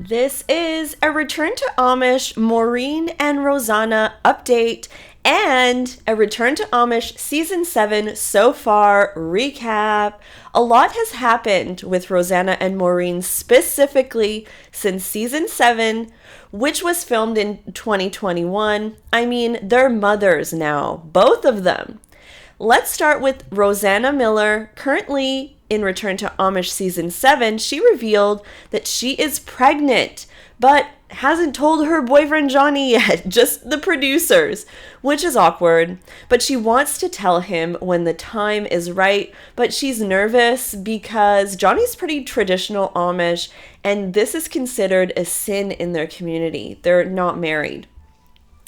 This is a Return to Amish Maureen and Rosanna update and a Return to Amish Season 7 so far recap. A lot has happened with Rosanna and Maureen specifically since Season 7, which was filmed in 2021. I mean, they're mothers now, both of them. Let's start with Rosanna Miller. Currently in Return to Amish Season 7, she revealed that she is pregnant, but hasn't told her boyfriend Johnny yet, just the producers, which is awkward. But she wants to tell him when the time is right, but she's nervous because Johnny's pretty traditional Amish, and this is considered a sin in their community. They're not married.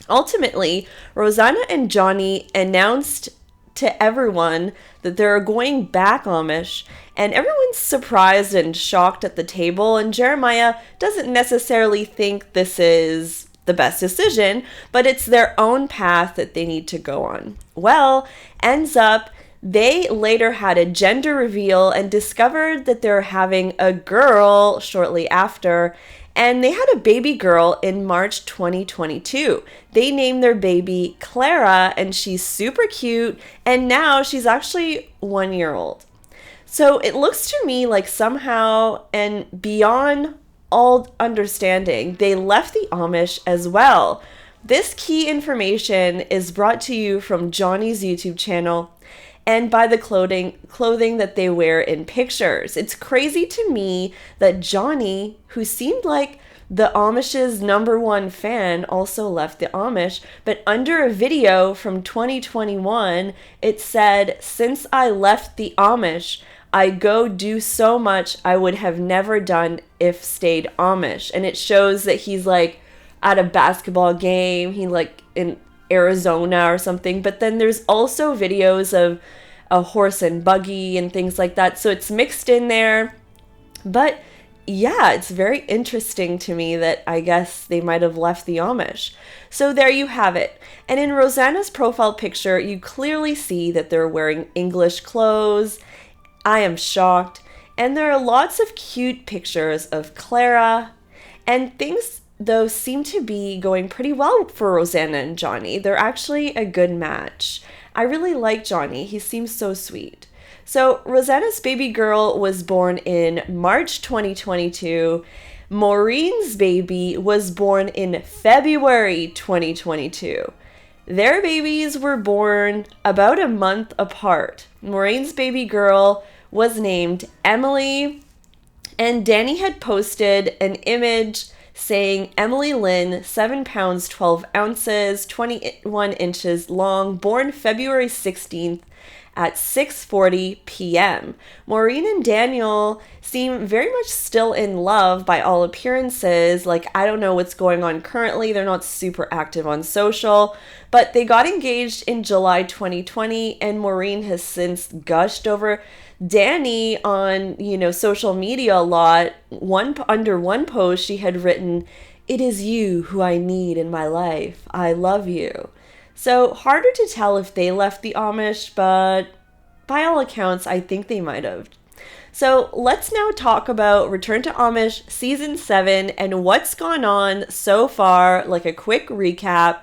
Ultimately, Rosanna and Johnny announced to everyone that they're going back Amish, and everyone's surprised and shocked at the table, and Jeremiah doesn't necessarily think this is the best decision, but it's their own path that they need to go on. Well, ends up they later had a gender reveal and discovered that they're having a girl shortly after, and they had a baby girl in March 2022. They named their baby Clara, and she's super cute, and now she's actually 1 year old. So it looks to me like somehow, and beyond all understanding, they left the Amish as well. This key information is brought to you from Johnny's YouTube channel and by the clothing that they wear in pictures. It's crazy to me that Johnny, who seemed like the Amish's #1 fan, also left the Amish, but under a video from 2021, it said, "Since I left the Amish, I go do so much I would have never done if stayed Amish." And it shows that he's like at a basketball game, he like in Arizona or something, but then there's also videos of a horse and buggy and things like that, so it's mixed in there. But yeah, it's very interesting to me that I guess they might have left the Amish. So there you have it. And in Rosanna's profile picture, you clearly see that they're wearing English clothes. I am shocked. And there are lots of cute pictures of Clara, and things though seem to be going pretty well for Rosanna and Johnny. They're actually a good match. I really like Johnny. He seems so sweet. So Rosanna's baby girl was born in March 2022. Maureen's baby was born in February 2022. Their babies were born about a month apart. Maureen's baby girl was named Emily, and Danny had posted an image saying Emily Lynn, 7 pounds, 12 ounces, 21 inches long, born February 16th at 6:40 p.m. Maureen and Daniel seem very much still in love by all appearances. Like, I don't know what's going on currently. They're not super active on social, but they got engaged in July 2020, and Maureen has since gushed over Danny on, social media a lot. Under one post, she had written, "It is you who I need in my life. I love you." So harder to tell if they left the Amish, but by all accounts, I think they might have. So let's now talk about Return to Amish Season 7 and what's gone on so far, like a quick recap.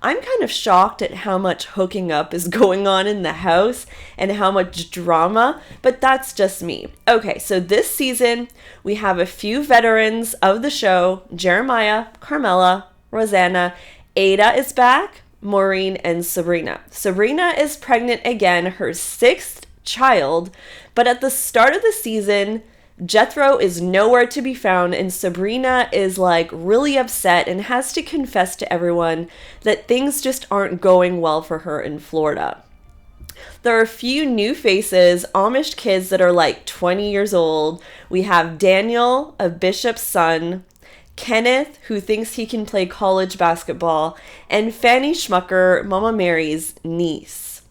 I'm kind of shocked at how much hooking up is going on in the house and how much drama, but that's just me. Okay, so this season, we have a few veterans of the show: Jeremiah, Carmela, Rosanna, Ada is back, Maureen, and Sabrina. Sabrina is pregnant again, her 6th child, but at the start of the season, Jethro is nowhere to be found, and Sabrina is like really upset and has to confess to everyone that things just aren't going well for her in Florida. There are a few new faces, Amish kids that are like 20 years old. We have Daniel, a bishop's son, Kenneth, who thinks he can play college basketball, and Fanny Schmucker, Mama Mary's niece.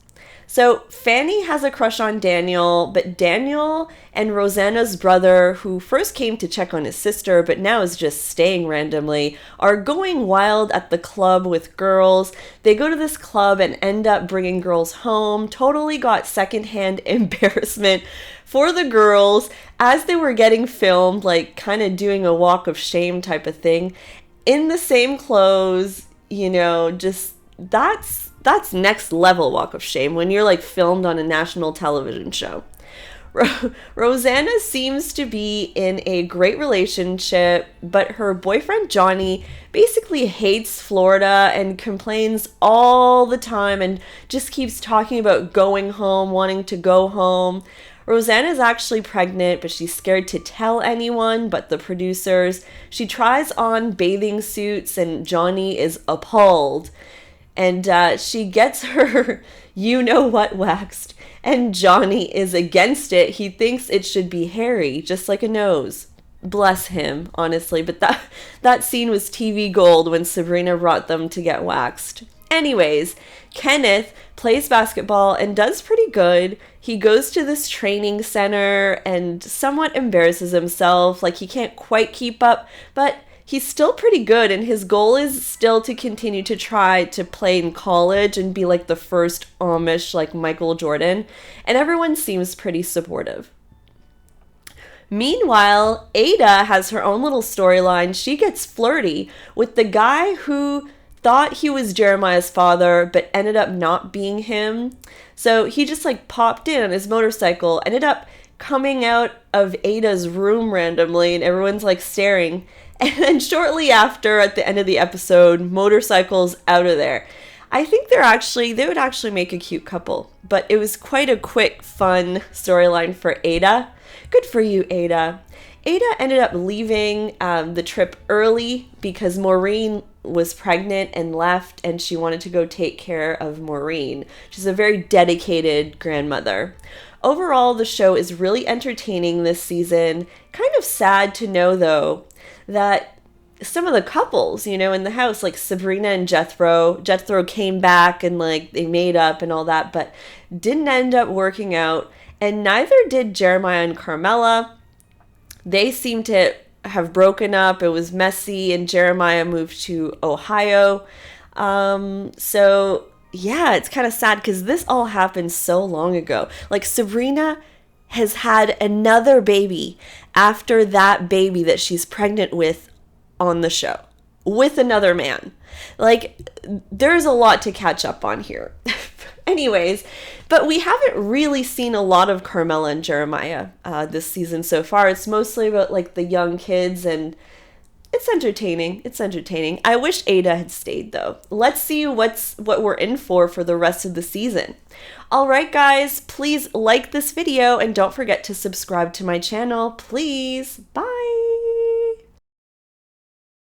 So Fanny has a crush on Daniel, but Daniel and Rosanna's brother, who first came to check on his sister but now is just staying randomly, are going wild at the club with girls. They go to this club and end up bringing girls home. Totally got secondhand embarrassment for the girls as they were getting filmed, like kind of doing a walk of shame type of thing, in the same clothes, just that's next level walk of shame when you're like filmed on a national television show. Rosanna seems to be in a great relationship, but her boyfriend Johnny basically hates Florida and complains all the time and just keeps talking about going home, wanting to go home. Rosanna's actually pregnant, but she's scared to tell anyone but the producers. She tries on bathing suits and Johnny is appalled. And she gets her you-know-what waxed, and Johnny is against it. He thinks it should be hairy, just like a nose. Bless him, honestly, but that scene was TV gold when Sabrina brought them to get waxed. Anyways, Kenneth plays basketball and does pretty good. He goes to this training center and somewhat embarrasses himself, like he can't quite keep up, but he's still pretty good, and his goal is still to continue to try to play in college and be like the first Amish, like Michael Jordan, and everyone seems pretty supportive. Meanwhile, Ada has her own little storyline. She gets flirty with the guy who thought he was Jeremiah's father, but ended up not being him. So he just like popped in on his motorcycle, ended up coming out of Ada's room randomly, and everyone's like staring. And then shortly after, at the end of the episode, motorcycles out of there. I think they would actually make a cute couple. But it was quite a quick, fun storyline for Ada. Good for you, Ada. Ada ended up leaving the trip early because Maureen was pregnant and left, and she wanted to go take care of Maureen. She's a very dedicated grandmother. Overall, the show is really entertaining this season. Kind of sad to know, though, that some of the couples, in the house, like Sabrina and Jethro came back and like they made up and all that, but didn't end up working out. And neither did Jeremiah and Carmela. They seem to have broken up. It was messy, and Jeremiah moved to Ohio. So yeah, it's kind of sad because this all happened so long ago. Like Sabrina has had another baby after that baby that she's pregnant with on the show with another man. Like, there's a lot to catch up on here. Anyways, but we haven't really seen a lot of Carmela and Jeremiah this season so far. It's mostly about like the young kids, and it's entertaining. I wish Ada had stayed though. Let's see what we're in for the rest of the season. All right, guys, please like this video and don't forget to subscribe to my channel, please. Bye.